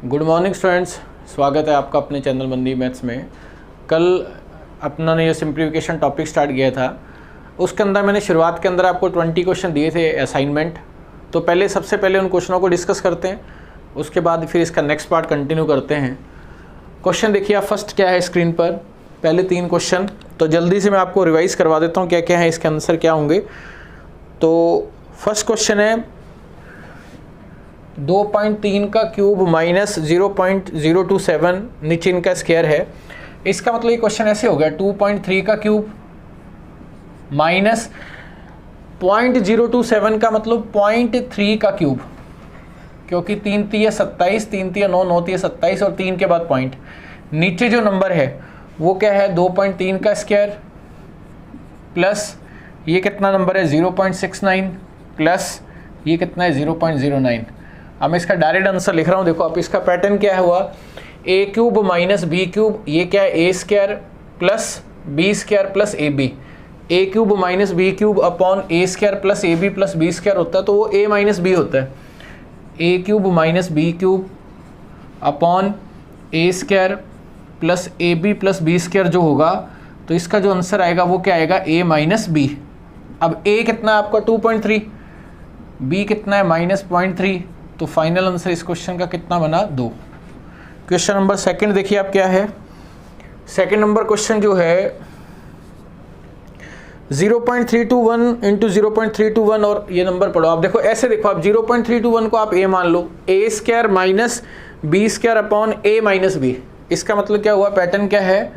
Good morning students, स्वागत है आपका अपने चैनल मंदी मैथ्स में। कल अपना ने ये सिंप्लीफिकेशन टॉपिक स्टार्ट किया था, उसके अंदर मैंने शुरुआत के अंदर आपको 20 क्वेश्चन दिए थे असाइनमेंट। तो सबसे पहले उन क्वेश्चनों को डिस्कस करते हैं, उसके बाद फिर इसका नेक्स्ट पार्ट कंटिन्यू करते हैं। क्वेश्चन देखिए आप, फर्स्ट क्या है स्क्रीन पर, पहले 3 क्वेश्चन। तो जल्दी से मैं आपको रिवाइज़ करवा देता हूँ क्या क्या है, इसके आंसर क्या होंगे। तो फर्स्ट क्वेश्चन है 2.3 का क्यूब माइनस 0.027 नीचे इनका स्क्वायर है। इसका मतलब ये क्वेश्चन ऐसे हो गया, 2.3 का क्यूब माइनस 0.027 का मतलब 0.3 का क्यूब, क्योंकि 3 तिया 27, 3 तिया 9, 9 तिया 27 और 3 के बाद पॉइंट। नीचे जो नंबर है वो क्या है, 2.3 का स्क्वायर प्लस ये कितना नंबर है 0.69 प्लस ये कितना है 0.09। अब मैं इसका डायरेक्ट आंसर लिख रहा हूँ। देखो आप, इसका पैटर्न क्या है हुआ, a cube minus b cube, ये क्या है a square plus b square plus a b. A cube minus b cube upon a square plus a b plus b square होता है, तो वो ए माइनस बी होता है। A cube minus b cube upon a square plus a b plus b square जो होगा, तो इसका जो आंसर आएगा वो क्या आएगा, ए माइनस बी। अब ए कितना है आपका 2.3, बी कितना है माइनस 0.3, तो फाइनल आंसर इस क्वेश्चन का कितना बना 2। क्वेश्चन नंबर सेकंड देखिए आप क्या है। सेकंड नंबर क्वेश्चन जो है 0.321 इंटू 0.321 और ये नंबर पढ़ो आप। देखो ऐसे देखो आप, 0.321 को आप ए मान लो, a square minus b square upon a minus b. इसका मतलब क्या हुआ, पैटर्न क्या है,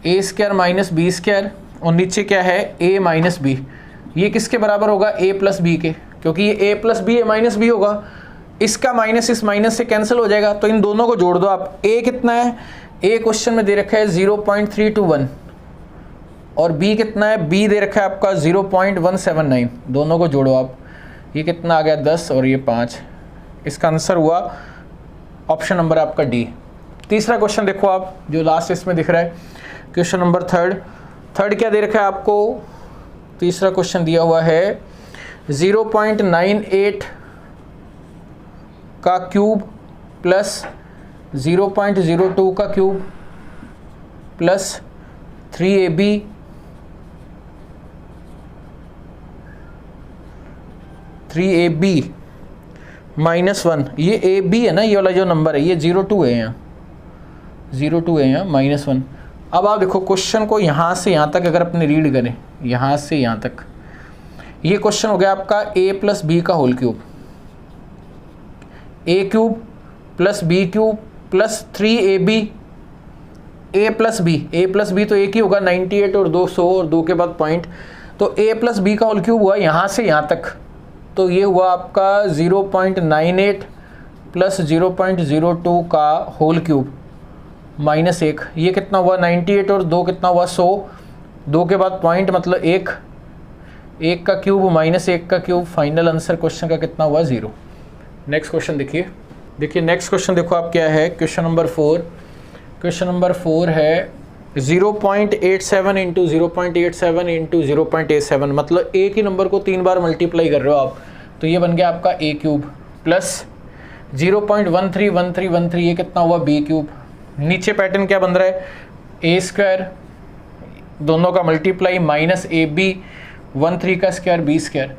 a square minus b square और नीचे क्या है ए माइनस बी। ये किसके बराबर होगा, ए प्लस बी के, क्योंकि ये ए प्लस बी ए माइनस बी होगा। इसका माइनस इस माइनस से कैंसिल हो जाएगा, तो इन दोनों को जोड़ दो आप। ए कितना है, ए क्वेश्चन में दे रखा है 0.321 और बी कितना है, बी दे रखा है आपका 0.179। दोनों को जोड़ो आप, ये कितना आ गया 10 और ये 5। इसका आंसर हुआ ऑप्शन नंबर आपका डी। तीसरा क्वेश्चन देखो आप, जो लास्ट इसमें दिख रहा है, क्वेश्चन नंबर थर्ड क्या दे रखा है आपको। तीसरा क्वेश्चन दिया हुआ है 0.98 का क्यूब प्लस 0.02 का क्यूब प्लस 3ab माइनस 1। ये ए बी है ना, ये वाला जो नंबर है ये 02 है यहाँ, 02 है यहाँ माइनस 1। अब आप देखो क्वेश्चन को यहाँ से यहाँ तक अगर अपने रीड करें, यहाँ से यहाँ तक, ये क्वेश्चन हो गया आपका a प्लस बी का whole cube, a cube plus B cube plus 3ab a plus b तो एक ही होगा 98 और 200 और 2 के बाद पॉइंट, तो a प्लस बी का होल क्यूब हुआ यहाँ से यहाँ तक, तो ये हुआ आपका 0.98 प्लस 0.02 का होल क्यूब माइनस 1। ये कितना हुआ 98 और 2 कितना हुआ 100, 2 के बाद पॉइंट मतलब 1 का क्यूब माइनस 1 का क्यूब। फाइनल आंसर क्वेश्चन का कितना हुआ 0। नेक्स्ट क्वेश्चन देखिए नेक्स्ट क्वेश्चन देखो आप क्या है, क्वेश्चन नंबर 4। क्वेश्चन नंबर 4 है 0.87 इंटू 0.87 इंटू 0.87, मतलब एक ही नंबर को 3 बार मल्टीप्लाई कर रहे हो आप, तो ये बन गया आपका ए क्यूब प्लस 0.131313, ये कितना हुआ बी क्यूब। नीचे पैटर्न क्या बन रहा है, ए स्क्वायर दोनों का मल्टीप्लाई माइनस ए बी 13 का स्क्वायर बी स्क्वायर।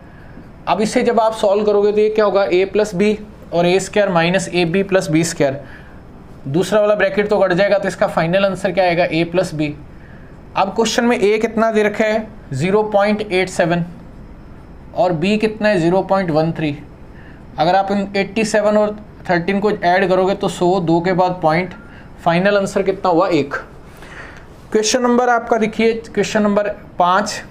अब इसे जब आप सॉल्व करोगे तो ये क्या होगा, ए प्लस बी और a square minus a b plus b square. दूसरा वाला ब्रैकेट तो कट जाएगा, तो इसका फाइनल आंसर क्या आएगा, ए प्लस बी। अब क्वेश्चन में ए कितना दे रखा है 0.87 और बी कितना है 0.13। अगर आप इन 87 और 13 को ऐड करोगे तो 100, 2 के बाद पॉइंट, फाइनल आंसर कितना हुआ 1। क्वेश्चन नंबर आपका देखिए, क्वेश्चन नंबर 5,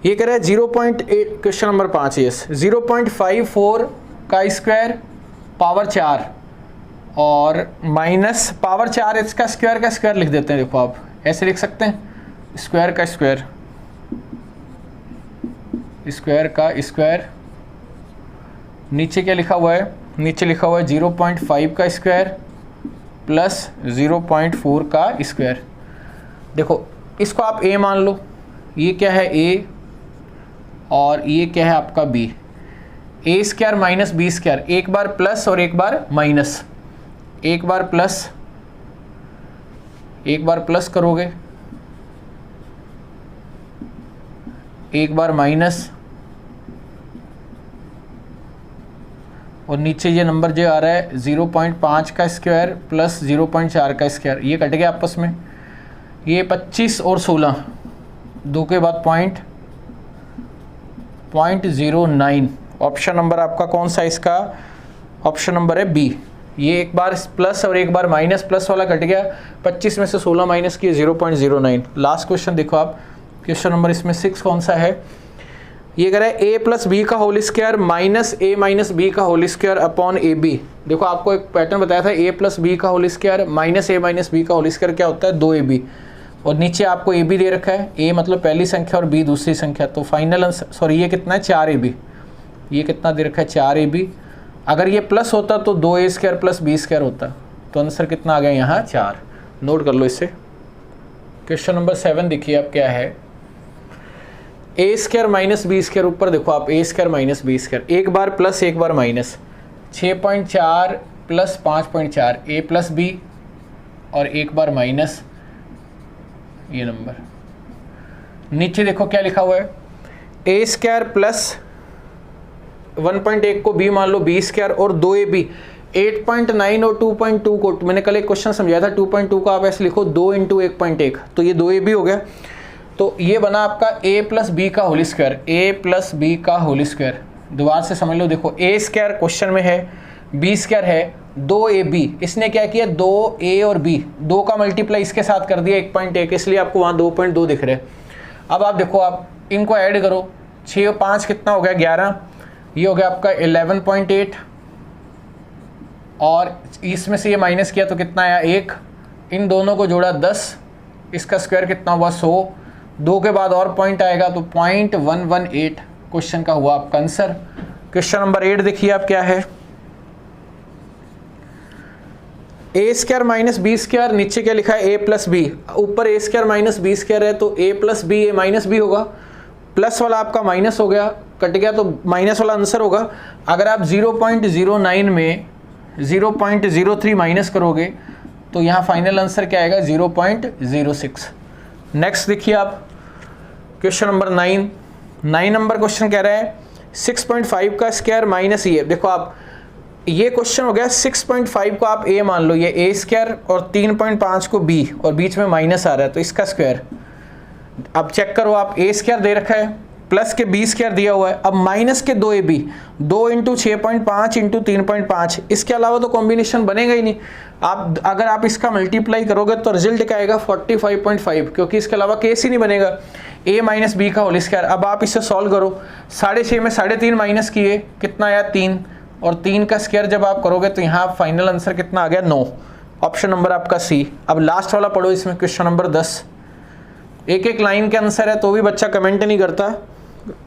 ये कह रहा है 0.8, क्वेश्चन नंबर 5 यस, 0.54 का स्क्वायर पावर 4 और माइनस पावर 4, इसका स्क्वायर का स्क्वायर लिख देते हैं। देखो आप ऐसे लिख सकते हैं, स्क्वायर का स्क्वायर, स्क्वायर का स्क्वायर। नीचे क्या लिखा हुआ है, नीचे लिखा हुआ है 0.5 का स्क्वायर प्लस 0.4 का स्क्वायर। देखो इसको आप a मान लो, ये क्या है a और ये क्या है आपका b। ए स्क्वायर माइनस बी स्क्वायर, एक बार प्लस और एक बार माइनस, एक बार प्लस एक बार प्लस करोगे, एक बार माइनस, और नीचे ये नंबर जो आ रहा है 0.5 का स्क्वायर प्लस 0.4 का स्क्वायर, ये कट गया आपस में। ये 25 और 16, दो के बाद पॉइंट 09। ऑप्शन नंबर आपका कौन सा इसका? ऑप्शन नंबर है बी। ये एक बार प्लस और एक बार माइनस, प्लस वाला कट गया, 25 में से 16 माइनस किए 0.09। लास्ट क्वेश्चन देखो आप, क्वेश्चन नंबर इसमें 6 कौन सा है? ये कह रहा है ए प्लस बी का whole square minus a minus B का whole square upon a b. देखो आपको एक पैटर्न बताया था, ए प्लस बी का whole square minus a minus B का होल स्क्वायर क्या होता है? 2ab। और नीचे आपको ए बी दे रखा है, ए मतलब पहली संख्या और बी दूसरी संख्या, तो फाइनल आंसर, सॉरी ये कितना है? 4ab। ये कितना दे रखा है? 4ab। अगर ये प्लस होता तो 2a square plus b square होता, तो आंसर कितना आ गया यहाँ? 4। नोट कर लो इसे। क्वेश्चन नंबर 7 देखिए आप क्या है, a square minus b square, ऊपर देखो आप ए स्क्वायर माइनस बी स्क्वायर, एक बार प्लस एक बार माइनस, 6.4 प्लस 5.4 ए प्लस बी, और एक बार माइनस ये नंबर। नीचे देखो क्या लिखा हुआ है, ए स्क्वायर प्लस 1.1 को बी मान लो बी स्क्वायर, और 2ab 8.9 और 2.2 को, मैंने कल एक क्वेश्चन समझाया था 2.2 का आप ऐसे लिखो 2 × 1.1, तो ये 2ab हो गया। तो ये बना आपका a प्लस बी का whole square, a plus b का होल स्क्वायर। दोबारा से समझ लो, देखो a स्क्वायर क्वेश्चन में है, b स्क्वायर है, 2ab, इसने क्या किया? 2a और b, 2 का मल्टीप्लाई इसके साथ कर दिया 1.1, इसलिए आपको वहाँ 2.2 दिख रहे हैं। अब आप देखो, आप इनको ऐड करो, 6 और 5 कितना हो गया? 11। ये हो गया आपका 11.8, और इसमें से ये माइनस किया तो कितना आया? 1। इन दोनों को जोड़ा 10, इसका स्क्वायर कितना हुआ? 100। 2 के बाद और पॉइंट आएगा तो 0.118 क्वेश्चन का हुआ आपका आंसर। क्वेश्चन नंबर 8 देखिए आप क्या है, a square minus b square, नीचे क्या लिखा है? ए प्लस बी, ऊपर ए स्क्वायर माइनस बी स्क्वायर है, तो ए प्लस बी ए माइनस बी होगा, प्लस वाला आपका माइनस हो गया, कट गया, तो माइनस वाला आंसर होगा। अगर आप 0.09 में 0.03 माइनस करोगे तो यहाँ फाइनल आंसर क्या आएगा? 0.06। नेक्स्ट देखिए आप, क्वेश्चन नंबर 9 नंबर क्वेश्चन कह रहा है 6.5 का स्क्वायर माइनस ये। देखो आप, ये क्वेश्चन हो गया 6.5 को आप a मान लो, ये a स्क्वायर, और 3.5 को b, और बीच में माइनस आ रहा है तो इसका स्क्वायर। अब चेक करो आप, a स्क्वायर दे रखा है, प्लस के b स्क्वायर दिया हुआ है, अब माइनस के 2ab, 2 × 6.5 × 3.5, इसके अलावा तो कॉम्बिनेशन बनेगा ही नहीं। आप अगर आप इसका मल्टीप्लाई करोगे तो रिजल्ट क्या आएगा? 45.5, क्योंकि इसके अलावा केस ही नहीं बनेगा। a माइनस बी का होल स्क्वायर। अब आप इसे सॉल्व करो, 6.5 में 3.5 माइनस किए, कितना आया? 3, और 3 का स्क्वायर जब आप करोगे तो यहाँ फाइनल आंसर कितना आ गया? 9। ऑप्शन नंबर आपका सी। अब लास्ट वाला पढ़ो, इसमें क्वेश्चन नंबर 10, एक एक लाइन के आंसर है तो भी बच्चा कमेंट नहीं करता।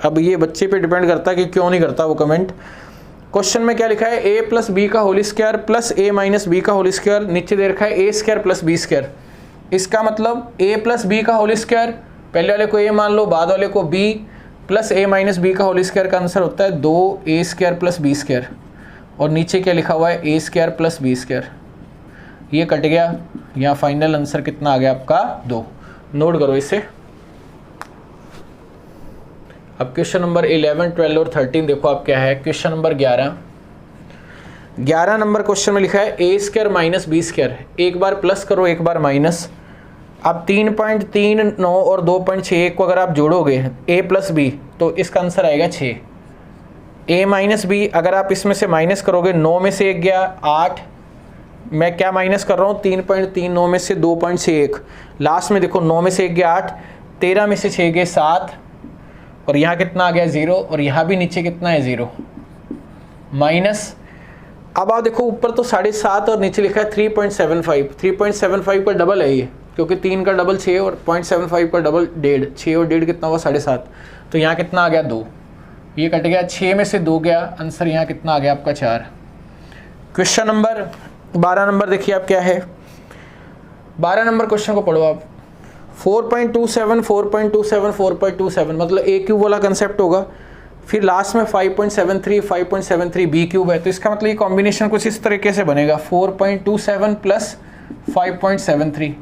अब ये बच्चे पे डिपेंड करता है कि क्यों नहीं करता वो कमेंट। क्वेश्चन में क्या लिखा है? ए प्लस बी का होल स्क्वायर प्लस ए माइनस बी का होल स्क्वायर, नीचे दे रखा है a square plus b square. इसका मतलब ए प्लस बी का होल स्क्वायर, पहले वाले को ए मान लो, बाद वाले को बी, प्लस ए माइनस बी का होल स्क्वायर का आंसर होता है 2a square plus b square, और नीचे क्या लिखा हुआ है? A square plus b square. ये कट गया, यहाँ फाइनल आंसर कितना आ गया आपका? 2। नोट करो इसे। अब क्वेश्चन नंबर 11, 12 और 13 देखो आप क्या है। क्वेश्चन नंबर 11 नंबर क्वेश्चन में लिखा है a square minus b square, एक बार प्लस करो एक बार माइनस। अब 3.39 और 2.61 को अगर आप जोड़ोगे a प्लस बी तो इसका आंसर आएगा 6। a माइनस बी, अगर आप इसमें से माइनस करोगे, 9 में से 1 गया 8, मैं क्या माइनस कर रहा हूँ? 3.39 में से 2.61, लास्ट में देखो 9 में से 1 गया 8, 13 में से 6 गए 7, और यहाँ कितना आ गया? 0, और यहाँ भी नीचे कितना है? 0 माइनस। अब आप देखो ऊपर तो 7.5 और नीचे लिखा है 3.75, 3.75 का डबल है ये, क्योंकि 3 का डबल 6 और 0.75 का डबल 1.5, 6 और 1.5 कितना हुआ? 7.5, तो यहाँ कितना आ गया? 2। ये कट गया, 6 में से 2 गया, आंसर यहाँ कितना आ गया आपका? 4। क्वेश्चन नंबर 12 नंबर देखिए आप क्या है। 12 नंबर क्वेश्चन को पढ़ो आप। 4.27 4.27 4.27 मतलब a क्यूब वाला कंसेप्ट होगा। फिर लास्ट में 5.73 5.73 बी क्यूब है, तो इसका मतलब ये कॉम्बिनेशन कुछ इस तरीके से बनेगा 4.27 प्लस 5.73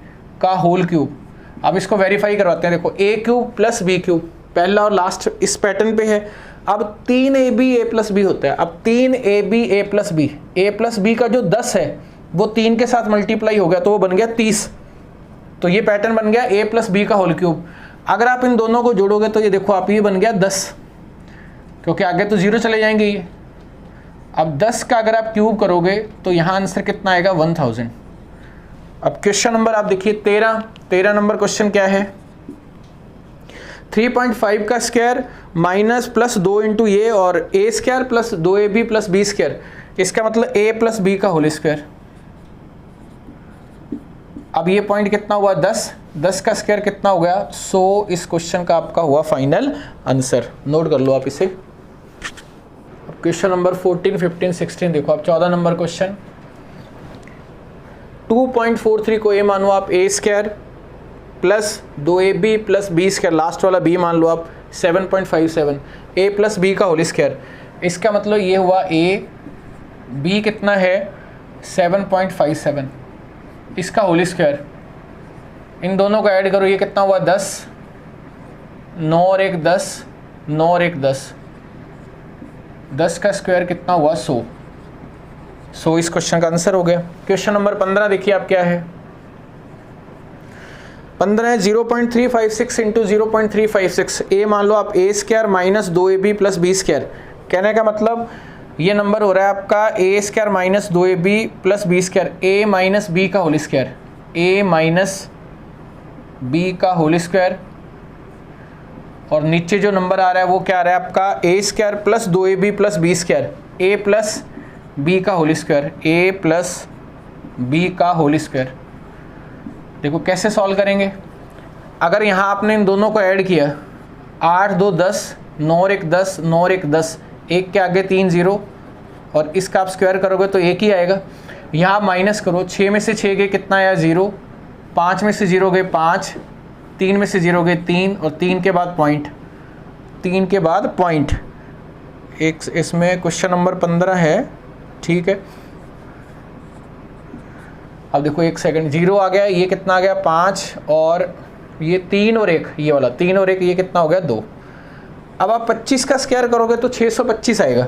का होल क्यूब। अब इसको वेरीफाई करवाते हैं। देखो ए क्यूब प्लस बी क्यूब पहला और लास्ट इस पैटर्न पे है। अब 3ab a प्लस बी होता है। अब 3ab a प्लस बी का जो 10 है वो 3 के साथ मल्टीप्लाई हो गया तो वो बन गया 30। तो ये पैटर्न बन गया a प्लस बी का होल क्यूब। अगर आप इन दोनों को जोड़ोगे तो ये देखो आप ये बन गया 10, क्योंकि आगे तो 0 चले जाएंगे ये। अब 10 का अगर आप क्यूब करोगे तो यहाँ आंसर कितना आएगा 1000। अब क्वेश्चन नंबर आप देखिए 13 नंबर क्वेश्चन क्या है, 3.5 का square minus plus 2 into a और a square plus 2ab plus b square, इसका मतलब a प्लस बी का होल स्क्वायर। अब ये पॉइंट कितना हुआ 10 का स्क्वायर कितना हो गया 100। इस क्वेश्चन का आपका हुआ फाइनल आंसर। नोट कर लो आप इसे। अब क्वेश्चन नंबर 14, 15, 16 देखो आप 14 नंबर क्वेश्चन, 2.43 को a मानो आप a square plus 2ab plus b square, last वाला b मान लो आप 7.57 a प्लस बी का होल स्क्वायर। इसका मतलब ये हुआ a, b कितना है 7.57, इसका होल स्क्वायर। इन दोनों को ऐड करो, ये कितना हुआ 10, 9 और 1 10, 9 और 1 10, 10 का स्क्वायर कितना हुआ 100। इस क्वेश्चन का आंसर हो गया। क्वेश्चन नंबर 15 देखिए आप क्या है, 15 है 0.356 इंटू 0.356 ए मान लो आप a square minus 2ab plus b square. कहने का मतलब ये नंबर हो रहा है आपका a square minus 2ab plus b square, a minus B का whole square, a minus B का होल स्क्वायर। और नीचे जो नंबर आ रहा है वो क्या आ रहा है आपका a square plus 2ab plus b square, a plus b का whole square, a plus b का होल स्क्वायर। देखो कैसे सॉल्व करेंगे। अगर यहाँ आपने इन दोनों को ऐड किया 8 2 10, 9 और 1 10, 9 और 1 10, 1 के आगे 3 0 और इसका आप स्क्वायर करोगे तो 1 ही आएगा। यहाँ माइनस करो, 6 में से 6 गए कितना आया 0, 5 में से 0 गए 5, 3 में से 0 गए 3 और 3 के बाद पॉइंट, 3 के बाद पॉइंट। एक इसमें क्वेश्चन नंबर 15 है, ठीक है। अब देखो 1 सेकंड, 0 आ गया, ये कितना आ गया 5 और ये 3 और 1, ये वाला 3 और 1, ये कितना हो गया 2। अब आप 25 का स्क्वायर करोगे तो 625 आएगा,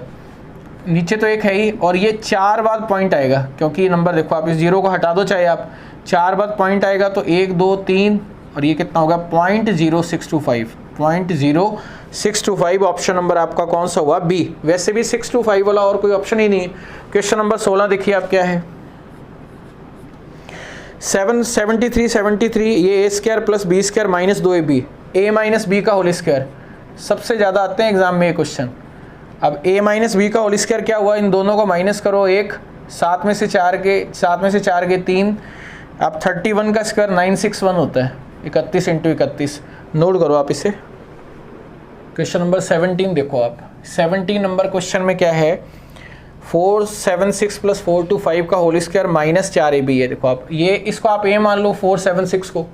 नीचे तो 1 है ही और ये 4 बाद पॉइंट आएगा, क्योंकि ये नंबर देखो आप इस 0 को हटा दो चाहे आप, 4 बाद पॉइंट आएगा तो 1 2 3 और ये कितना होगा 0.0625, 0.0625। ऑप्शन नंबर आपका कौन सा हुआ बी। वैसे भी 625 वाला और कोई ऑप्शन ही नहीं है। क्वेश्चन नंबर 16 देखिए आप क्या है, 73 ये a square plus b square minus 2ab, a minus B का होल स्क्वायर। सबसे ज़्यादा आते हैं एग्जाम में ये क्वेश्चन। अब a माइनस बी का होल स्क्वायर क्या हुआ, इन दोनों को माइनस करो 1, 7 में से 4 के 3, अब 31 का स्क्वायर 961 होता है, 31 इंटू 31। नोट करो आप इसे। क्वेश्चन नंबर 17 देखो आप, 17 नंबर क्वेश्चन में क्या है, 476 प्लस 425 का होल स्क्वायर माइनस 4ab है। देखो आप ये इसको आप a मान लो 476 को,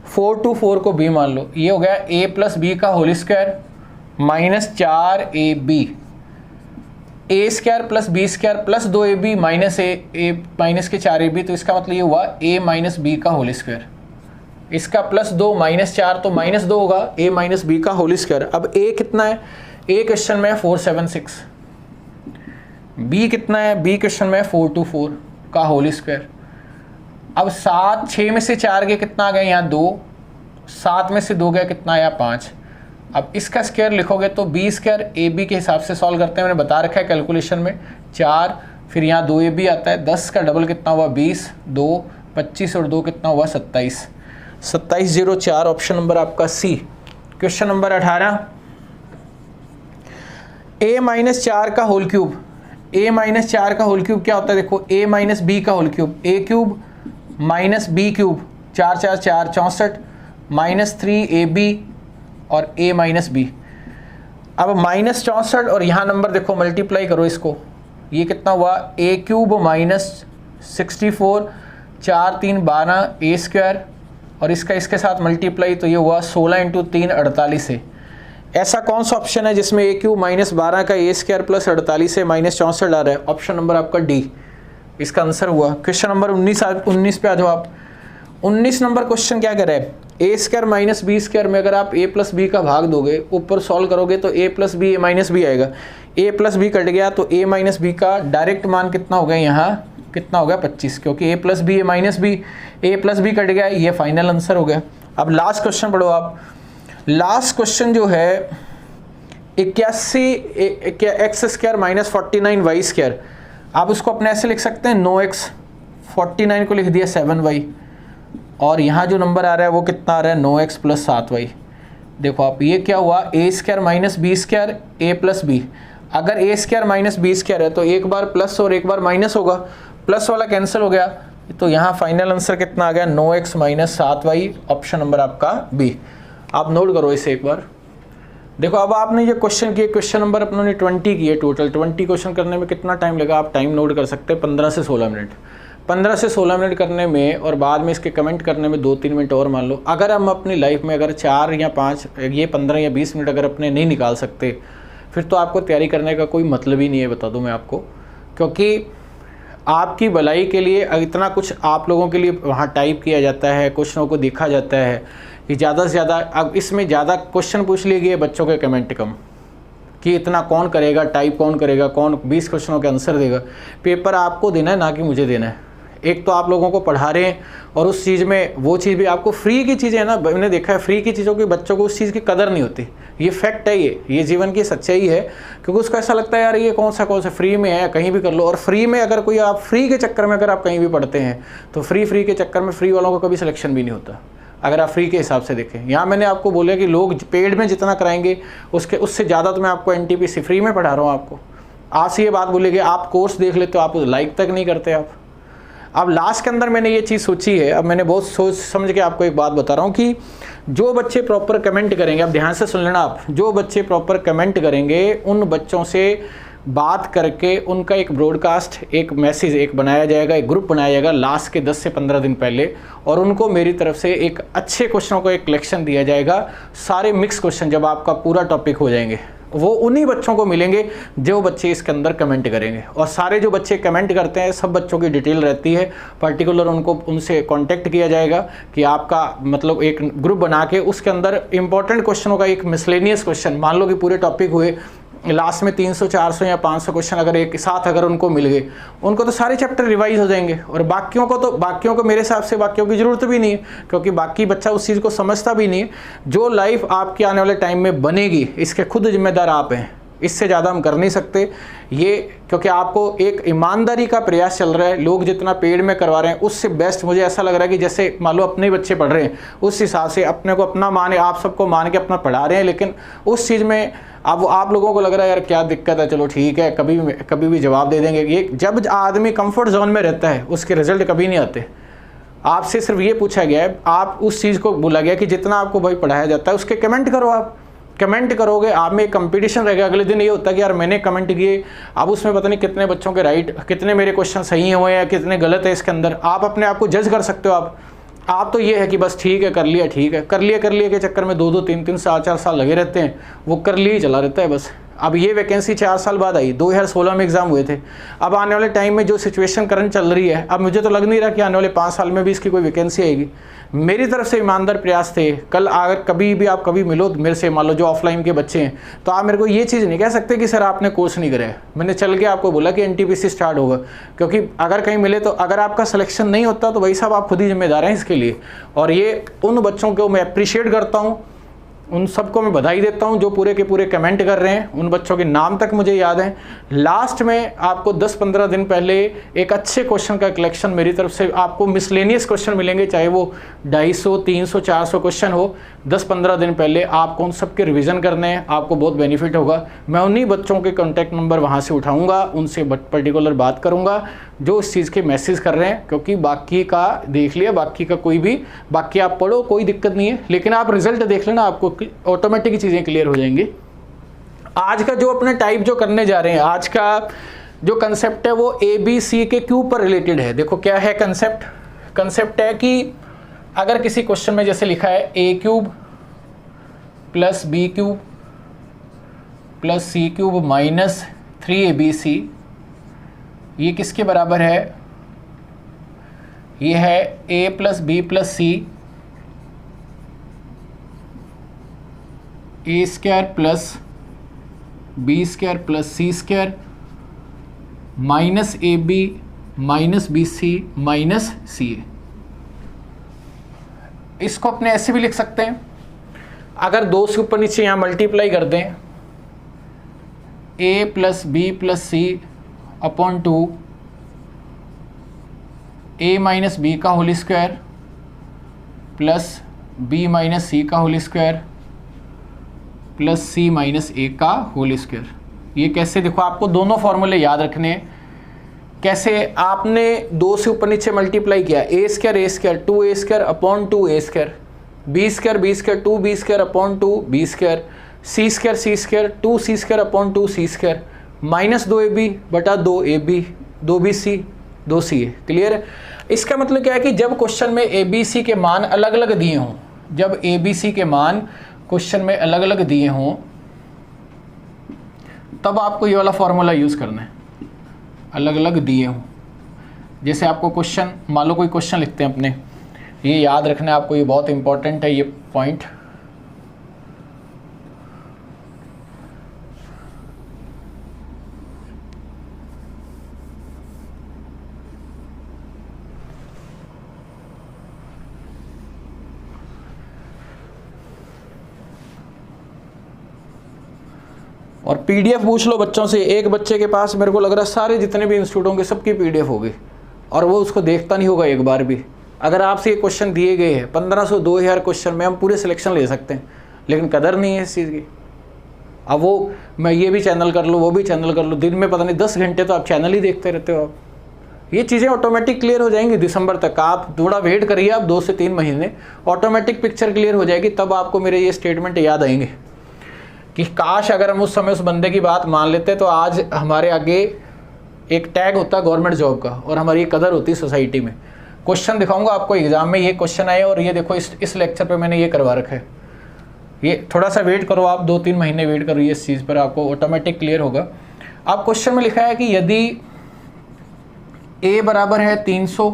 424 को b मान लो, ये हो गया a प्लस बी का whole square minus 4ab, a square plus b square plus 2ab minus a minus के 4ab, तो इसका मतलब ये हुआ a माइनस बी का होल स्क्वायर। इसका प्लस 2 माइनस 4 तो माइनस 2 होगा, a माइनस बी का होल स्क्वायर। अब a कितना है, a क्वेश्चन में है 476, b कितना है, b क्वेश्चन में 424 का होल स्क्वायर। अब 7 6 में से 4 गए कितना आ गया यहाँ 2, 7 में से 2 गया कितना आया 5। अब इसका स्क्वायर लिखोगे तो b स्क्वायर ab के हिसाब से सॉल्व करते हैं, मैंने बता रखा है कैलकुलेशन में 4, फिर यहाँ 2ab आता है, 10 का डबल कितना हुआ 20, 2 25 और 2 कितना हुआ 27, 2704। ऑप्शन नंबर आपका सी। क्वेश्चन नंबर 18, a माइनस 4 का होल क्यूब, a माइनस 4 का होल क्यूब क्या होता है, देखो a माइनस बी का whole cube, a cube minus b cube, 4 4 4 64 minus 3ab और a माइनस बी। अब माइनस 64 और यहाँ नंबर देखो मल्टीप्लाई करो इसको, ये कितना हुआ a cube minus 64, 4 3 12 a square और इसका इसके साथ मल्टीप्लाई तो ये हुआ 16 इंटू 3 48 है। ऐसा कौन सा ऑप्शन है जिसमें ए क्यूब -12 का ए स्क्वायर प्लस 48 से -64 आ रहा है? ऑप्शन नंबर आपका डी इसका आंसर हुआ। क्वेश्चन नंबर 19 पे आ जाओ आप। 19 नंबर क्वेश्चन क्या करे? ए स्क्वायर माइनस बी स्क्वायर में अगर आप a प्लस बी का भाग दोगे, ऊपर सॉल्व करोगे तो a plus b a minus b आएगा। a प्लस बी कट गया तो a माइनस बी का डायरेक्ट मान कितना हो गया? यहाँ कितना हो गया? 25, क्योंकि a plus b a minus b, a plus b कट गया, ये फाइनल आंसर हो गया। अब लास्ट क्वेश्चन पढ़ो आप। लास्ट क्वेश्चन जो है 81 x square minus 49 y square, आप उसको अपने ऐसे लिख सकते हैं 9x, 49 को लिख दिया 7y, और यहाँ जो नंबर आ रहा है वो कितना आ रहा है? 9x plus 7y। देखो आप ये क्या हुआ? ए स्क्वायर माइनस बी स्क्वायर ए प्लस बी। अगर ए स्क्वायर माइनस बी स्क्वायर है तो एक बार प्लस और एक बार माइनस होगा, प्लस वाला कैंसिल हो गया, तो यहाँ फाइनल आंसर कितना आ गया? 9x minus 7y, option number आपका बी। आप नोट करो इसे एक बार। देखो अब आपने ये क्वेश्चन किए, क्वेश्चन नंबर अपने 20 किए टोटल। 20 क्वेश्चन करने में कितना टाइम लगा? आप टाइम नोट कर सकते हैं 15 से 16 मिनट। 15 से 16 मिनट करने में और बाद में इसके कमेंट करने में 2-3 मिनट और मान लो। अगर हम अपनी लाइफ में अगर 4 या 5 ये 15 या 20 मिनट अगर अपने नहीं निकाल सकते, फिर तो आपको तैयारी करने का कोई मतलब ही नहीं है, बता दूं मैं आपको। क्योंकि आपकी भलाई के लिए इतना कुछ आप लोगों के लिए वहाँ टाइप किया जाता है, क्वेश्चनों को देखा जाता है कि ज़्यादा से ज़्यादा। अब इसमें ज़्यादा क्वेश्चन पूछ लिए गए, बच्चों के कमेंट कम, कि इतना कौन करेगा, टाइप कौन करेगा, कौन 20 क्वेश्चनों के आंसर देगा। पेपर आपको देना है, ना कि मुझे देना है। एक तो आप लोगों को पढ़ा रहे हैं और उस चीज़ में वो चीज़ भी आपको फ्री की चीज़ें है ना। मैंने देखा है फ्री की चीज़ों की बच्चों को उस चीज़ की कदर नहीं होती। ये फैक्ट है, ये जीवन की सच्चाई है। क्योंकि उसको ऐसा लगता है यार ये कौन सा फ्री में है, कहीं भी कर लो। और फ्री में अगर कोई आप फ्री के चक्कर में अगर आप कहीं भी पढ़ते हैं तो फ्री के चक्कर में फ्री वालों का कभी सिलेक्शन भी नहीं होता, अगर आप फ्री के हिसाब से देखें। यहाँ मैंने आपको बोला कि लोग पेड में जितना कराएंगे उससे ज़्यादा तो मैं आपको NTPC फ्री में पढ़ा रहा हूँ आपको। आज से ये बात बोलेगी आप कोर्स देख लेते हो, आप लाइक तक नहीं करते आप। अब लास्ट के अंदर मैंने ये चीज़ सोची है, अब मैंने बहुत सोच समझ के आपको एक बात बता रहा हूँ कि जो बच्चे प्रॉपर कमेंट करेंगे, अब ध्यान से सुन लेना आप, जो बच्चे प्रॉपर कमेंट करेंगे उन बच्चों से बात करके उनका एक ब्रॉडकास्ट, एक मैसेज एक बनाया जाएगा, एक ग्रुप बनाया जाएगा लास्ट के 10 से 15 दिन पहले, और उनको मेरी तरफ से एक अच्छे क्वेश्चनों को एक कलेक्शन दिया जाएगा। सारे मिक्स क्वेश्चन जब आपका पूरा टॉपिक हो जाएंगे, वो उन्हीं बच्चों को मिलेंगे जो बच्चे इसके अंदर कमेंट करेंगे। और सारे जो बच्चे कमेंट करते हैं सब बच्चों की डिटेल रहती है, पर्टिकुलर उनसे कांटेक्ट किया जाएगा कि आपका मतलब एक ग्रुप बना के उसके अंदर इंपॉर्टेंट क्वेश्चनों का एक मिसलेनियस क्वेश्चन, मान लो कि पूरे टॉपिक हुए, लास्ट में 300 400 या 500 क्वेश्चन अगर एक साथ अगर उनको मिल गए, उनको तो सारे चैप्टर रिवाइज हो जाएंगे। और बाकियों को मेरे हिसाब से बाकियों की ज़रूरत भी नहीं है, क्योंकि बाकी बच्चा उस चीज़ को समझता भी नहीं है। जो लाइफ आपके आने वाले टाइम में बनेगी इसके खुद जिम्मेदार आप हैं, इससे ज़्यादा हम कर नहीं सकते ये। क्योंकि आपको एक ईमानदारी का प्रयास चल रहा है, लोग जितना पेड में करवा रहे हैं उससे बेस्ट मुझे ऐसा लग रहा है कि जैसे मान लो अपने बच्चे पढ़ रहे हैं उस हिसाब से अपने को अपना माने, आप सबको मान के अपना पढ़ा रहे हैं। लेकिन उस चीज़ में अब आप लोगों को लग रहा है यार क्या दिक्कत है, चलो ठीक है कभी भी जवाब दे देंगे। ये जब आदमी कंफर्ट जोन में रहता है उसके रिजल्ट कभी नहीं आते। आपसे सिर्फ ये पूछा गया है, आप उस चीज़ को बोला गया कि जितना आपको भाई पढ़ाया जाता है उसके कमेंट करो। आप कमेंट करोगे, आप में एक कंपटीशन रहेगा। अगले दिन ये होता है कि यार मैंने कमेंट किए, अब उसमें पता नहीं कितने बच्चों के राइट, कितने मेरे क्वेश्चन सही हुए हैं, कितने गलत है। इसके अंदर आप अपने आप को जज कर सकते हो। आप तो ये है कि बस ठीक है कर लिया, ठीक है कर लिया के चक्कर में 2-2 3-3 4-4 साल लगे रहते हैं, वो कर लिए ही चला रहता है बस। अब ये वैकेंसी 4 साल बाद आई, 2016 में एग्जाम हुए थे। अब आने वाले टाइम में जो सिचुएशन करंट चल रही है, अब मुझे तो लग नहीं रहा कि आने वाले 5 साल में भी इसकी कोई वैकेंसी आएगी। मेरी तरफ से ईमानदार प्रयास थे। कल अगर कभी भी आप कभी मिलो मेरे से, मान लो जो ऑफलाइन के बच्चे हैं, तो आप मेरे को ये चीज़ नहीं कह सकते कि सर आपने कोर्स नहीं कराया। मैंने चल के आपको बोला कि NTPC स्टार्ट होगा, क्योंकि अगर कहीं मिले तो अगर आपका सिलेक्शन नहीं होता तो भाई साहब आप खुद ही जिम्मेदार हैं इसके लिए। और ये उन बच्चों को मैं अप्रिशिएट करता हूँ, उन सबको मैं बधाई देता हूं जो पूरे के पूरे कमेंट कर रहे हैं। उन बच्चों के नाम तक मुझे याद है। लास्ट में आपको 10-15 दिन पहले एक अच्छे क्वेश्चन का कलेक्शन मेरी तरफ से, आपको मिसलेनियस क्वेश्चन मिलेंगे, चाहे वो 250, 300, 400 क्वेश्चन हो। 10-15 दिन पहले आपको उन सब के रिवीजन करने हैं, आपको बहुत बेनिफिट होगा। मैं उन्हीं बच्चों के कॉन्टैक्ट नंबर वहाँ से उठाऊँगा, उनसे पर्टिकुलर बात करूँगा जो इस चीज़ के मैसेज कर रहे हैं। क्योंकि बाकी का देख लिया, बाकी का कोई भी, बाकी आप पढ़ो कोई दिक्कत नहीं है, लेकिन आप रिजल्ट देख लेना, आपको ऑटोमेटिक चीज़ें क्लियर हो जाएंगी। आज का जो अपने टाइप जो करने जा रहे हैं, आज का जो कंसेप्ट है वो ABC के क्यूब पर रिलेटेड है। देखो क्या है कंसेप्ट। कंसेप्ट है कि अगर किसी क्वेश्चन में जैसे लिखा है A³ + B³ प्लस सी क्यूब माइनस 3abc, ये किसके बराबर है? ये है a plus B plus c a square plus b square plus c square minus a b minus b c minus c a. इसको अपने ऐसे भी लिख सकते हैं, अगर दो से ऊपर नीचे यहाँ मल्टीप्लाई कर दें, a plus B plus c upon 2 a minus B का whole square plus b minus सी का whole square plus c minus a का होल स्क्वायर। ये कैसे, देखो आपको दोनों फॉर्मूले याद रखने हैं। कैसे? आपने दो से ऊपर नीचे मल्टीप्लाई किया, a square 2a square upon 2a square, b square 2b square upon 2b square, c square 2c square upon 2c square minus 2ab बटा 2ab 2bc 2ca। क्लियर है? इसका मतलब क्या है कि जब क्वेश्चन में abc के मान अलग अलग दिए हों, जब abc के मान क्वेश्चन में अलग अलग दिए हों, तब आपको ये वाला फॉर्मूला यूज़ करना है, अलग अलग दिए हों। जैसे आपको क्वेश्चन, मान लो कोई क्वेश्चन लिखते हैं अपने, ये याद रखना है आपको, ये बहुत इंपॉर्टेंट है ये पॉइंट। और पीडीएफ पूछ लो बच्चों से, एक बच्चे के पास मेरे को लग रहा है सारे जितने भी इंस्टीट्यूट होंगे सबकी पीडीएफ होगी, और वो उसको देखता नहीं होगा एक बार भी। अगर आपसे ये क्वेश्चन दिए गए हैं 1500 2000 क्वेश्चन में हम पूरे सिलेक्शन ले सकते हैं, लेकिन कदर नहीं है इस चीज़ की। अब वो मैं ये भी चैनल कर लूँ, वो भी चैनल कर लूँ, दिन में पता नहीं 10 घंटे तो आप चैनल ही देखते रहते हो। आप ये चीज़ें ऑटोमेटिक क्लियर हो जाएंगी दिसंबर तक। आप थोड़ा वेट करिए, आप 2 से 3 महीने, ऑटोमेटिक पिक्चर क्लियर हो जाएगी। तब आपको मेरे ये स्टेटमेंट याद आएंगे कि काश अगर हम उस समय उस बंदे की बात मान लेते तो आज हमारे आगे एक टैग होता गवर्नमेंट जॉब का, और हमारी कदर होती सोसाइटी में। क्वेश्चन दिखाऊंगा आपको एग्जाम में, ये क्वेश्चन आए और ये देखो इस लेक्चर पे मैंने ये करवा रखा है। ये थोड़ा सा वेट करो आप, 2-3 महीने वेट करो, इस चीज़ पर आपको ऑटोमेटिक क्लियर होगा। आप क्वेश्चन में लिखा है कि यदि a बराबर है 300,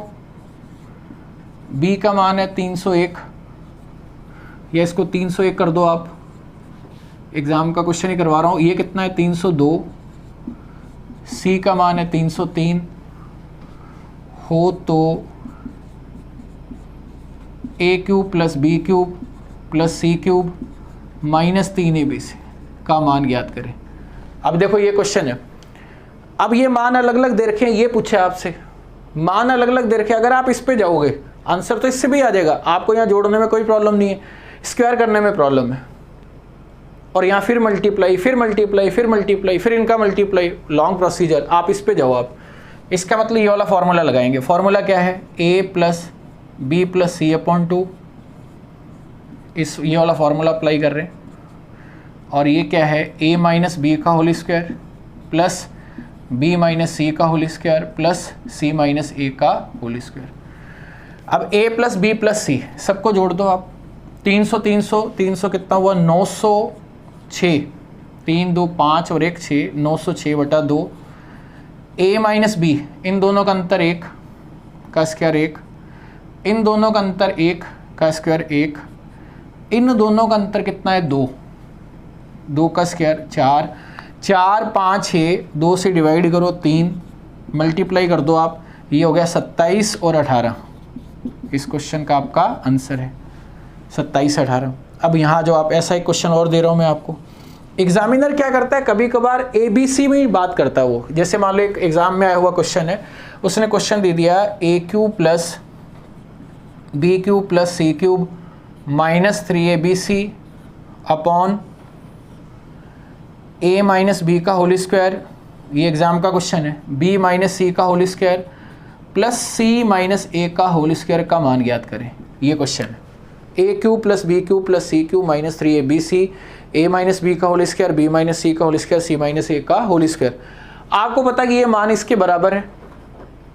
b का मान है 301, या इसको 301 कर दो आप, एग्जाम का क्वेश्चन ही करवा रहा हूँ। ये कितना है 302, c का मान है 303 हो तो a cube plus B cube plus C cube minus 3abc का मान ज्ञात करें। अब देखो ये क्वेश्चन है, अब ये मान अलग अलग दे रखे हैं, ये पूछे आपसे मान अलग अलग दे रखे। अगर आप इस पे जाओगे आंसर तो इससे भी आ जाएगा, आपको यहाँ जोड़ने में कोई प्रॉब्लम नहीं है, स्क्वायर करने में प्रॉब्लम है। और यहाँ फिर मल्टीप्लाई फिर मल्टीप्लाई फिर मल्टीप्लाई फिर इनका मल्टीप्लाई, लॉन्ग प्रोसीजर। आप इस पे जाओ, आप इसका मतलब ये वाला फॉर्मूला लगाएंगे। फॉर्मूला क्या है? a plus B plus c upon 2, इस ये वाला फॉर्मूला अप्लाई कर रहे हैं। और ये क्या है? a माइनस बी का whole square plus b minus सी का whole square plus c minus a का होल स्क्वायर। अब a plus B plus C सबको जोड़ दो आप। 300 300 300 कितना हुआ? 906, 3 2 5 और 1 6, 906 बटा 2। a माइनस बी, इन दोनों का अंतर 1 का स्क्वायर 1, इन दोनों का अंतर 1 का स्क्वायर 1, इन दोनों का अंतर कितना है? 2, 2 का स्क्वायर 4, 4 5 6, 2 से डिवाइड करो 3, मल्टीप्लाई कर दो आप, ये हो गया 27 और 18। इस क्वेश्चन का आपका आंसर है 27 18। अब यहाँ जो आप ऐसा एक क्वेश्चन और दे रहा हूँ मैं आपको, एग्जामिनर क्या करता है कभी कभार ABC में ही बात करता है वो। जैसे मान लो एक एग्जाम में आया हुआ क्वेश्चन है, उसने क्वेश्चन दे दिया a cube plus B cube plus C cube minus 3abc upon a minus B का होल स्क्वायर, ये एग्जाम का क्वेश्चन है, b माइनस सी का whole square plus c minus a का होल स्क्वायर का मान ज्ञात करें। ये क्वेश्चन है, a cube plus B cube plus C cube minus 3abc, a minus B का होल स्क्वायर, b माइनस सी का whole square, c minus a का होल स्क्वायर। आपको पता है कि ये मान इसके बराबर है।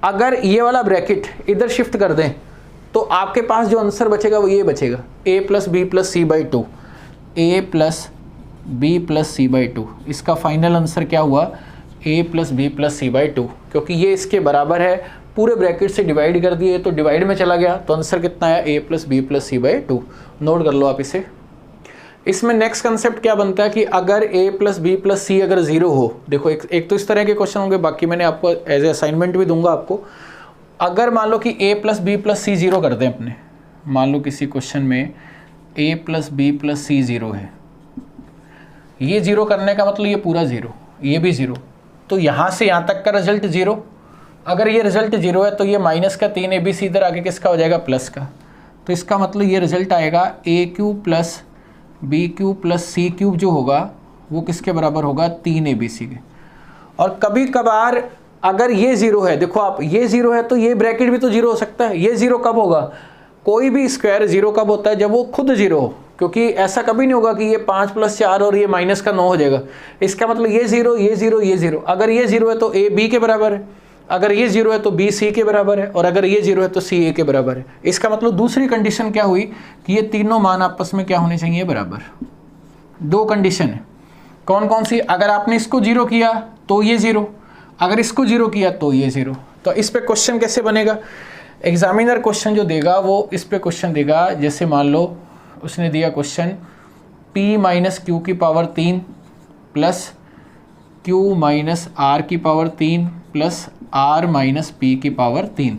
अगर ये वाला ब्रैकेट इधर शिफ्ट कर दें तो आपके पास जो आंसर बचेगा वो ये बचेगा, a plus B plus C by 2, a plus B plus C by two. इसका फाइनल आंसर क्या हुआ, A plus B plus C by two, क्योंकि ये इसके बराबर है, पूरे ब्रैकेट से डिवाइड कर दिए तो डिवाइड में चला गया, तो आंसर कितना आया, A plus B plus C by two. Note कर लो आप इसे। इसमें नेक्स्ट कंसेप्ट क्या बनता है कि अगर ए प्लस बी प्लस सी अगर जीरो हो, देखो एक तो इस तरह के क्वेश्चन होंगे, बाकी मैंने आपको एज ए असाइनमेंट भी दूंगा आपको। अगर मान लो कि ए plus B plus c zero कर दें अपने, मान लो किसी क्वेश्चन में ए plus B plus c zero है, ये जीरो करने का मतलब ये पूरा जीरो, ये भी जीरो, तो यहाँ से यहाँ तक का रिजल्ट जीरो। अगर ये रिजल्ट जीरो है तो ये माइनस का 3 ABC इधर आके किसका हो जाएगा, प्लस का। तो इसका मतलब ये रिजल्ट आएगा A cube plus B cube plus C cube जो होगा वो किसके बराबर होगा, 3 ABC के। और कभी कभार अगर ये जीरो है, देखो आप ये जीरो है तो ये ब्रैकेट भी तो जीरो हो सकता है। ये जीरो कब होगा, कोई भी स्क्वायर जीरो कब होता है, जब वो खुद जीरो हो, क्योंकि ऐसा कभी नहीं होगा कि ये 5 + 4 और ये माइनस का 9 हो जाएगा। इसका मतलब ये जीरो, ये जीरो, ये जीरो। अगर ये जीरो है तो ए बी के बराबर है, अगर ये जीरो है तो बी सी के बराबर है, और अगर ये जीरो है तो सी ए के बराबर है। इसका मतलब दूसरी कंडीशन क्या हुई कि ये तीनों मान आपस में क्या होने चाहिए, बराबर। दो कंडीशन है, कौन कौन सी, अगर आपने इसको जीरो किया तो ये जीरो, अगर इसको जीरो किया तो ये जीरो। तो इस पे क्वेश्चन कैसे बनेगा, एग्जामिनर क्वेश्चन जो देगा वो इस पे क्वेश्चन देगा, जैसे मान लो उसने दिया क्वेश्चन p माइनस क्यू की power 3 plus q minus R की power 3 plus r minus P की पावर 3।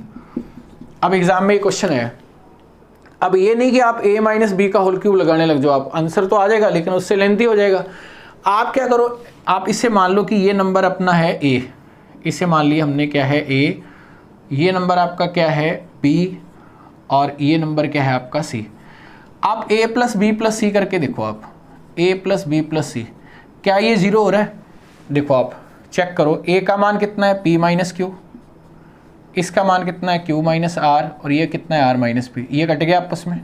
अब एग्जाम में ये क्वेश्चन है, अब ये नहीं कि आप a माइनस बी का होल क्यूब लगाने लग जाओ, आप आंसर तो आ जाएगा लेकिन उससे लेंथी हो जाएगा। आप क्या करो, आप इसे मान लो कि ये नंबर अपना है a, इसे मान लिया हमने क्या है a, ये नंबर आपका क्या है b, और ये नंबर क्या है आपका c। आप a प्लस बी प्लस सी करके देखो, आप a प्लस बी प्लस सी, क्या ये जीरो हो रहा है, देखो आप चेक करो। a का मान कितना है, p माइनस क्यू, इसका मान कितना है, q माइनस आर, और ये कितना है, r माइनस पी। ये कट गया आपस में,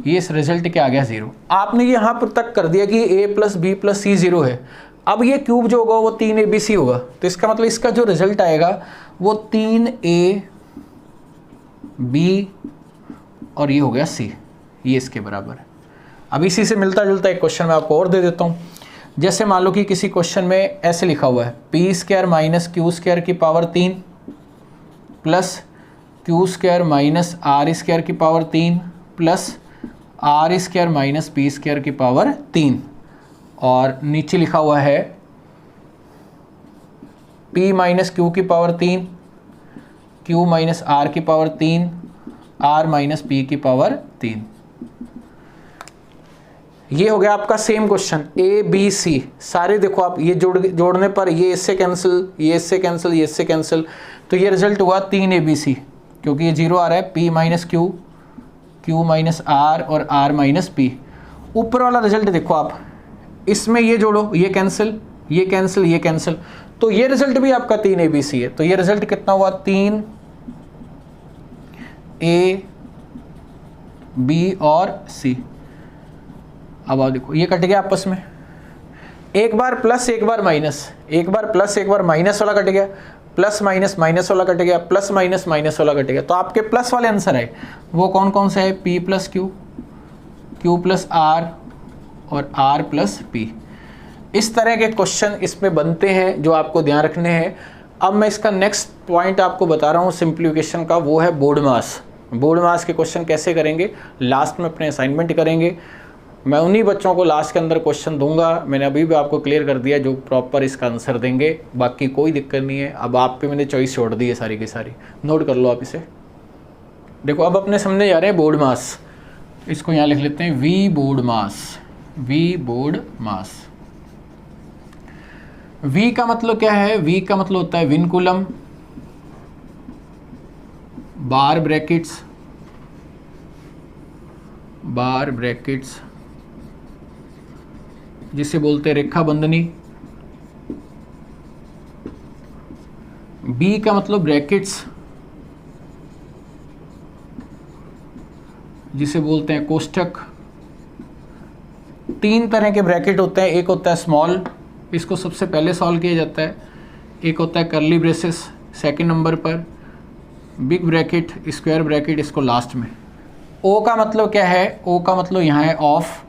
ये इस रिजल्ट क्या आ गया, जीरो। आपने यहाँ पर तक कर दिया कि a plus B plus c zero है। अब ये क्यूब जो होगा वो 3 ABC होगा, तो इसका मतलब इसका जो रिजल्ट आएगा वो 3AB और ये हो गया C, ये इसके बराबर है। अब इसी से मिलता जुलता एक क्वेश्चन मैं आपको और दे देता हूँ। जैसे मान लो कि किसी क्वेश्चन में ऐसे लिखा हुआ है p square minus Q square की power 3 plus Q square minus R square की power 3 plus R square minus P square की पावर 3, और नीचे लिखा हुआ है p माइनस क्यू की पावर 3, q माइनस आर की पावर 3, r माइनस पी की पावर 3। ये हो गया आपका same question A B C. सारे देखो आप, ये जोड़ने पर ये इससे कैंसिल, ये इससे कैंसिल, ये इससे कैंसिल, तो ये रिजल्ट हुआ 3ABC, क्योंकि ये जीरो आ रहा है, p minus q, q minus r और r माइनस पी। ऊपर वाला रिजल्ट देखो आप, इसमें ये जोड़ो, ये कैंसिल, ये कैंसिल, ये कैंसिल, तो ये रिजल्ट भी आपका 3ABC है। तो ये रिजल्ट कितना हुआ, 3AB और C। अब आप देखो ये कट गया आपस में, एक बार प्लस एक बार माइनस, एक बार प्लस एक बार माइनस वाला कट गया, प्लस माइनस माइनस वाला कट गया, प्लस माइनस माइनस वाला कट गया। तो आपके प्लस वाले आंसर है वो कौन कौन से है, p plus q, q plus r और r प्लस पी। इस तरह के क्वेश्चन इसमें बनते हैं जो आपको ध्यान रखने हैं। अब मैं इसका नेक्स्ट पॉइंट आपको बता रहा हूँ सिंप्लीफिकेशन का, वो है बोर्ड मास। बोर्ड मास के क्वेश्चन कैसे करेंगे, लास्ट में अपने असाइनमेंट करेंगे। मैं उन्हीं बच्चों को लास्ट के अंदर क्वेश्चन दूंगा, मैंने अभी भी आपको क्लियर कर दिया, जो प्रॉपर इसका आंसर देंगे, बाकी कोई दिक्कत नहीं है। अब आप पे मैंने चॉइस छोड़ दी है सारी की सारी, नोट कर लो आप इसे। देखो अब अपने समझे जा रहे हैं बोर्ड मास, इसको यहाँ लिख लेते हैं V BODMAS, V BODMAS. V का मतलब क्या है, वी का मतलब होता है vinculum, bar brackets, bar brackets जिसे बोलते हैं रेखा बंधनी। बी का मतलब ब्रैकेट्स जिसे बोलते हैं कोष्ठक। 3 तरह के ब्रैकेट होते हैं, एक होता है स्मॉल, इसको सबसे पहले सॉल्व किया जाता है, एक होता है कर्ली ब्रेसेस सेकंड नंबर पर, बिग ब्रैकेट, स्क्वायर ब्रैकेट इसको लास्ट में। ओ का मतलब क्या है, ओ का मतलब यहाँ है ऑफ,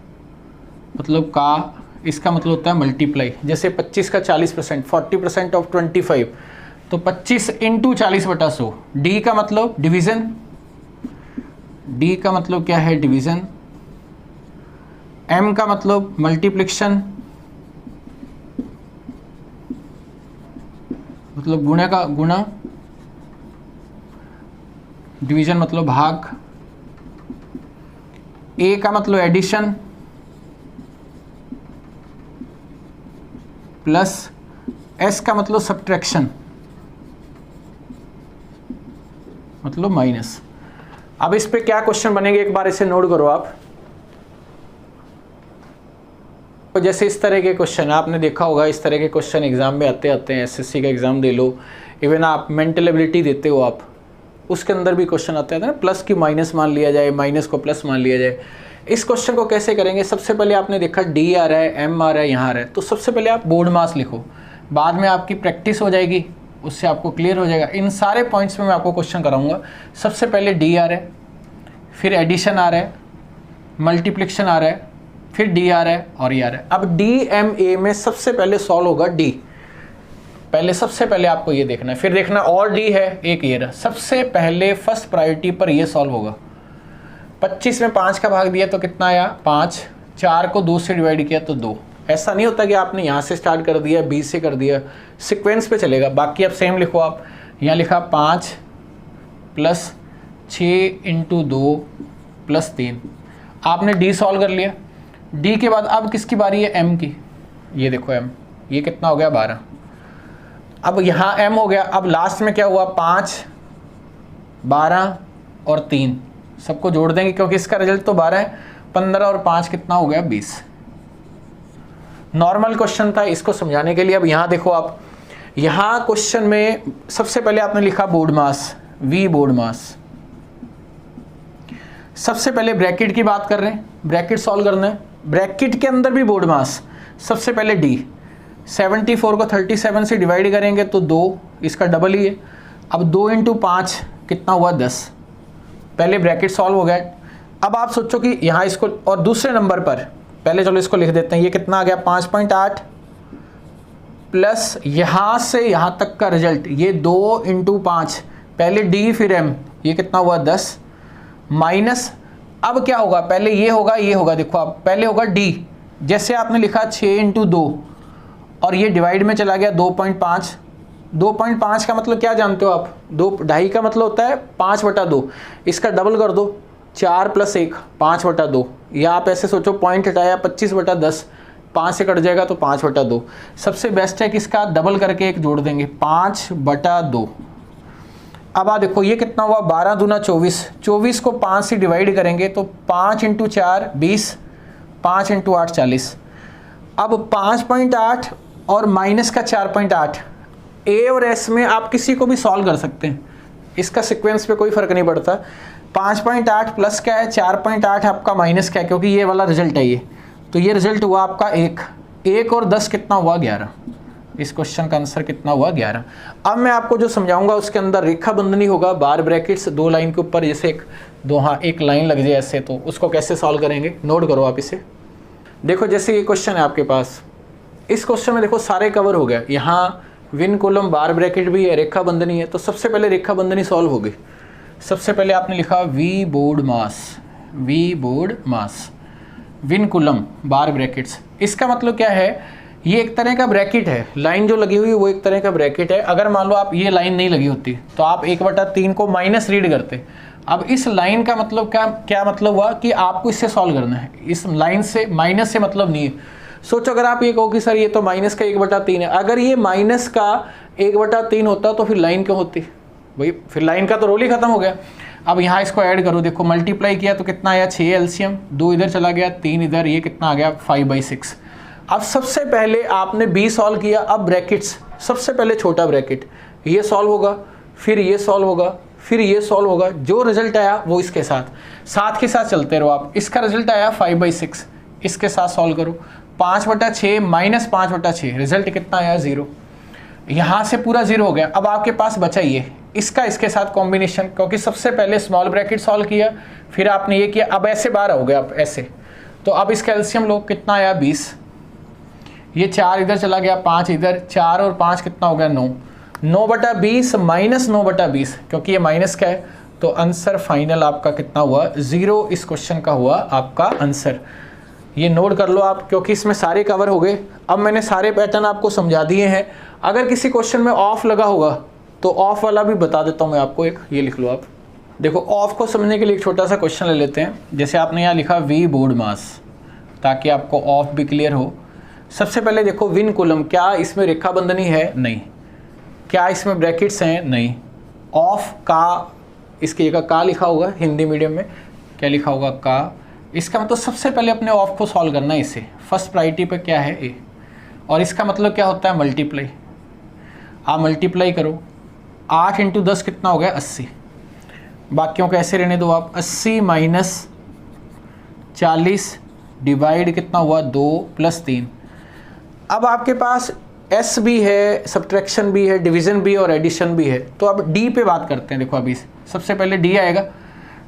मतलब का, इसका मतलब होता है मल्टीप्लाई। जैसे 25 का 40%, 40% ऑफ 25, तो 25 इंटू 40/100। डी का मतलब डिवीजन, डी का मतलब क्या है डिवीजन। एम का मतलब मल्टीप्लिकेशन, मतलब गुणा का गुणा, डिवीजन मतलब भाग। ए का मतलब एडिशन, प्लस एस का मतलब सब्ट्रैक्शन, मतलब माइनस। अब इस पे क्या क्वेश्चन बनेंगे एक बार इसे नोट करो आप। तो जैसे इस तरह के क्वेश्चन आपने देखा होगा, इस तरह के क्वेश्चन एग्जाम में आते हैं। एसएससी का एग्जाम दे लो, इवन आप मेंटल एबिलिटी देते हो आप, उसके अंदर भी क्वेश्चन आते हैं ना, प्लस की माइनस मान लिया जाए, माइनस को प्लस मान लिया जाए। इस क्वेश्चन को कैसे करेंगे, सबसे पहले आपने देखा डी आ रहा है, एम आ रहा है, यहाँ आ रहा है, तो सबसे पहले आप बोर्ड मास लिखो, बाद में आपकी प्रैक्टिस हो जाएगी, उससे आपको क्लियर हो जाएगा। इन सारे पॉइंट्स में मैं आपको क्वेश्चन कराऊंगा। सबसे पहले डी आ रहा है, फिर एडिशन आ रहा है, मल्टीप्लिकेशन आ रहा है, फिर डी आ रहा है और ये आ रहा है। अब डी एम ए में सबसे पहले सॉल्व होगा डी, पहले सबसे पहले आपको ये देखना है, फिर देखना और डी है एक ये रहा। सबसे पहले फर्स्ट प्रायोरिटी पर ये सॉल्व होगा। 25 में 5 का भाग दिया तो कितना आया 5, 4 को 2 से डिवाइड किया तो 2। ऐसा नहीं होता कि आपने यहाँ से स्टार्ट कर दिया, बी से कर दिया, सीक्वेंस पे चलेगा। बाकी अब सेम लिखो आप, यहाँ लिखा 5 प्लस 6 इंटू 2 प्लस 3। आपने डी सॉल्व कर लिया। डी के बाद अब किसकी बारी है, एम की। ये देखो एम, ये कितना हो गया 12। अब यहाँ एम हो गया। अब लास्ट में क्या हुआ 5, 12 और 3 सबको जोड़ देंगे क्योंकि इसका रिजल्ट तो 12 है। 15 और 5 कितना हो गया 20। नॉर्मल क्वेश्चन था, इसको समझाने के लिए। अब यहाँ देखो आप, यहाँ क्वेश्चन में सबसे पहले आपने लिखा बोर्ड मास, वी बोर्ड मास। सबसे पहले ब्रैकेट की बात कर रहे हैं, ब्रैकेट सॉल्व करना है। ब्रैकेट के अंदर भी बोर्ड मास। सबसे पहले डी, 74 को 37 से डिवाइड करेंगे तो 2, इसका डबल ही है। अब 2 इंटू 5 कितना हुआ 10। पहले ब्रैकेट सॉल्व हो गया। अब आप सोचो कि यहाँ इसको, और दूसरे नंबर पर पहले चलो इसको लिख देते हैं। ये कितना आ गया 5.8 प्लस यहाँ से यहाँ तक का रिजल्ट ये 2 इंटू 5, पहले डी फिर एम, ये कितना हुआ 10 माइनस। अब क्या होगा, पहले ये होगा ये होगा, देखो आप पहले होगा डी, जैसे आपने लिखा 6 इंटू 2 और ये डिवाइड में चला गया 2.5। 2.5 का मतलब क्या जानते हो आप, 2.5 का मतलब होता है 5/2। इसका डबल कर दो, 4 प्लस 1 5/2, या आप ऐसे सोचो पॉइंट हटाया 25/10, 5 से कट जाएगा तो 5/2। सबसे बेस्ट है कि इसका डबल करके एक जोड़ देंगे 5/2। अब आ देखो ये कितना हुआ 12 दूना 24, 24 को 5 से डिवाइड करेंगे तो 5 इंटू 4 20, 5 इंटू 8 40। अब 5.8 और माइनस का 4.8, ए और एस में आप किसी को भी सॉल्व कर सकते हैं, इसका सीक्वेंस पे कोई फर्क नहीं पड़ता। 5.8 प्लस क्या है 4.8 आपका माइनस क्या है, क्योंकि ये वाला रिजल्ट है ये, तो ये रिजल्ट हुआ आपका 1 और 10 कितना हुआ 11। इस क्वेश्चन का आंसर कितना हुआ 11। अब मैं आपको जो समझाऊंगा उसके अंदर रेखा बंधनी होगा, बार ब्रैकेट्स 2 लाइन के ऊपर, जैसे एक लाइन लग जाए ऐसे, तो उसको कैसे सॉल्व करेंगे नोट करो आप इसे। देखो जैसे ये क्वेश्चन है आपके पास, इस क्वेश्चन में देखो सारे कवर हो गया। यहाँ विन कॉलम बार ब्रैकेट भी है, रेखा बंधनी है, तो सबसे पहले रेखा बंधनी सॉल्व होगी। सबसे पहले आपने लिखा V BODMAS, V BODMAS, vinculum bar brackets. इसका मतलब क्या है, ये एक तरह का ब्रैकेट है, लाइन जो लगी हुई है वो एक तरह का ब्रैकेट है। अगर मान लो आप ये लाइन नहीं लगी होती तो आप 1/3 को माइनस रीड करते। अब इस लाइन का मतलब क्या मतलब हुआ कि आपको इससे सॉल्व करना है, इस लाइन से, माइनस से मतलब नहीं है। सोचो अगर आप ये कहो कि सर ये तो माइनस का 1/3 है, अगर ये माइनस का 1/3 होता तो फिर लाइन क्यों होती भाई, फिर लाइन का तो रोल ही खत्म हो गया। अब यहाँ इसको ऐड करो, देखो मल्टीप्लाई किया तो कितना आया 6 एलसीएम, 2 इधर चला गया 3 इधर, ये कितना आ गया 5/6। अब सबसे पहले आपने बी सॉल्व किया। अब ब्रैकेट्स, सबसे पहले छोटा ब्रैकेट ये सॉल्व होगा, फिर ये सॉल्व होगा, फिर ये सॉल्व होगा, जो रिजल्ट आया वो इसके साथ के साथ चलते रहो आप। इसका रिजल्ट आया 5/6, इसके साथ सॉल्व करो। 5/6 माइनस 5/6, रिजल्ट कितना आया 0। यहाँ से पूरा 0 हो गया। अब आपके पास बचा ये, इसका इसके साथ कॉम्बिनेशन, क्योंकि सबसे पहले स्मॉल ब्रैकेट सॉल्व किया, फिर आपने ये किया। अब ऐसे बाहर हो गया, अब ऐसे, तो अब इसका एलसीएम लो, कितना आया 20। ये 4 इधर चला गया, 5 इधर, 4 और 5 कितना हो गया 9, 9/20 माइनस 9/20, क्योंकि ये माइनस का है तो आंसर फाइनल आपका कितना हुआ 0, इस क्वेश्चन का हुआ आपका आंसर। ये नोट कर लो आप, क्योंकि इसमें सारे कवर हो गए। अब मैंने सारे पैटर्न आपको समझा दिए हैं। अगर किसी क्वेश्चन में ऑफ लगा होगा तो ऑफ वाला भी बता देता हूँ मैं आपको, एक ये लिख लो आप। देखो ऑफ को समझने के लिए एक छोटा सा क्वेश्चन ले लेते हैं। जैसे आपने यहाँ लिखा वी बोर्ड मास, ताकि आपको ऑफ भी क्लियर हो। सबसे पहले देखो विन कॉलम, क्या इसमें रेखा बंधनी है? नहीं। क्या इसमें ब्रैकेट्स हैं? नहीं। ऑफ का, इसकी जगह का लिखा होगा, हिंदी मीडियम में क्या लिखा होगा? का। इसका मतलब सबसे पहले अपने ऑफ को सॉल्व करना है। इसे फर्स्ट प्रायोरिटी पे क्या है? ए। और इसका मतलब क्या होता है? मल्टीप्लाई। आप मल्टीप्लाई करो, 8 × 10 कितना हो गया? 80। बाकियों को ऐसे रहने दो आप। 80 माइनस 40 डिवाइड कितना हुआ? 2 + 3। अब आपके पास एस भी है, सब्ट्रैक्शन भी है, डिवीज़न भी और एडिशन भी है। तो अब डी पे बात करते हैं। देखो अभी सबसे पहले डी आएगा,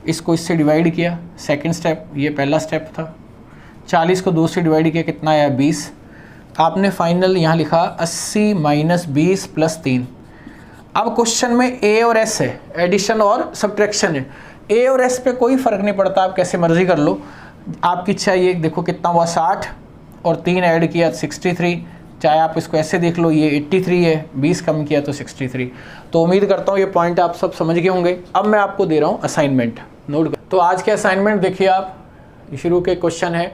इसको इससे डिवाइड किया, सेकंड स्टेप, ये पहला स्टेप था। 40 को 2 से डिवाइड किया, कितना आया? 20। आपने फाइनल यहाँ लिखा 80 माइनस 20 + 3। अब क्वेश्चन में ए और एस है, एडिशन और सब्ट्रैक्शन है। ए और एस पे कोई फ़र्क नहीं पड़ता, आप कैसे मर्जी कर लो, आपकी इच्छा। ये देखो कितना हुआ? 60 और 3 ऐड किया 63। चाहे आप इसको ऐसे देख लो, ये 83 है, 20 कम किया तो 63। तो उम्मीद करता हूँ ये पॉइंट आप सब समझ गए होंगे। अब मैं आपको दे रहा हूँ असाइनमेंट, नोट कर। तो आज के असाइनमेंट देखिए आप, शुरू के क्वेश्चन है,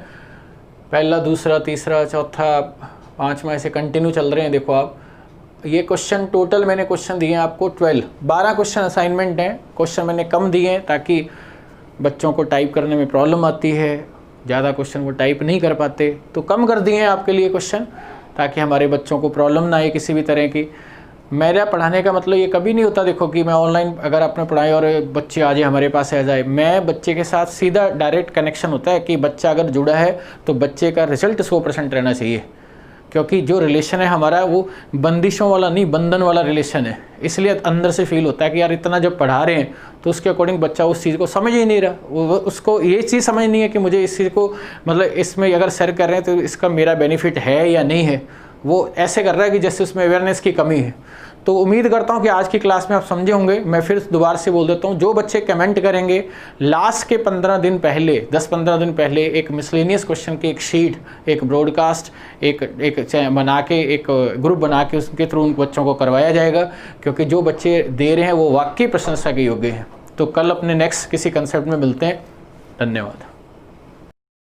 पहला, दूसरा, तीसरा, चौथा, 5वां, ऐसे कंटिन्यू चल रहे हैं। देखो आप, ये क्वेश्चन टोटल मैंने क्वेश्चन दिए हैं आपको 12 क्वेश्चन असाइनमेंट हैं। क्वेश्चन मैंने कम दिए हैं ताकि बच्चों को टाइप करने में प्रॉब्लम आती है, ज़्यादा क्वेश्चन वो टाइप नहीं कर पाते, तो कम कर दिए हैं आपके लिए क्वेश्चन, ताकि हमारे बच्चों को प्रॉब्लम ना आए किसी भी तरह की। मेरा पढ़ाने का मतलब ये कभी नहीं होता देखो कि मैं ऑनलाइन अगर आपने पढ़ाई और बच्चे आ जाए हमारे पास आ जाए। मैं बच्चे के साथ सीधा डायरेक्ट कनेक्शन होता है कि बच्चा अगर जुड़ा है तो बच्चे का रिजल्ट 100% रहना चाहिए, क्योंकि जो रिलेशन है हमारा वो बंदिशों वाला नहीं, बंधन वाला रिलेशन है। इसलिए अंदर से फील होता है कि यार इतना जब पढ़ा रहे हैं तो उसके अकॉर्डिंग बच्चा उस चीज़ को समझ ही नहीं रहा। वो उसको ये चीज़ समझ नहीं है कि मुझे इस चीज़ को मतलब इसमें अगर सर कर रहे हैं तो इसका मेरा बेनिफिट है या नहीं है। वो ऐसे कर रहा है कि जैसे उसमें अवेयरनेस की कमी है। तो उम्मीद करता हूँ कि आज की क्लास में आप समझे होंगे। मैं फिर दोबारा से बोल देता हूँ, जो बच्चे कमेंट करेंगे लास्ट के 15 दिन पहले, 10-15 दिन पहले एक मिसलेनियस क्वेश्चन की एक शीट, एक ब्रॉडकास्ट, एक बना के, एक ग्रुप बना के उसके थ्रू उन बच्चों को करवाया जाएगा, क्योंकि जो बच्चे दे रहे हैं वो वाकई प्रशंसा के योग्य हैं। तो कल अपने नेक्स्ट किसी कंसेप्ट में मिलते हैं। धन्यवाद।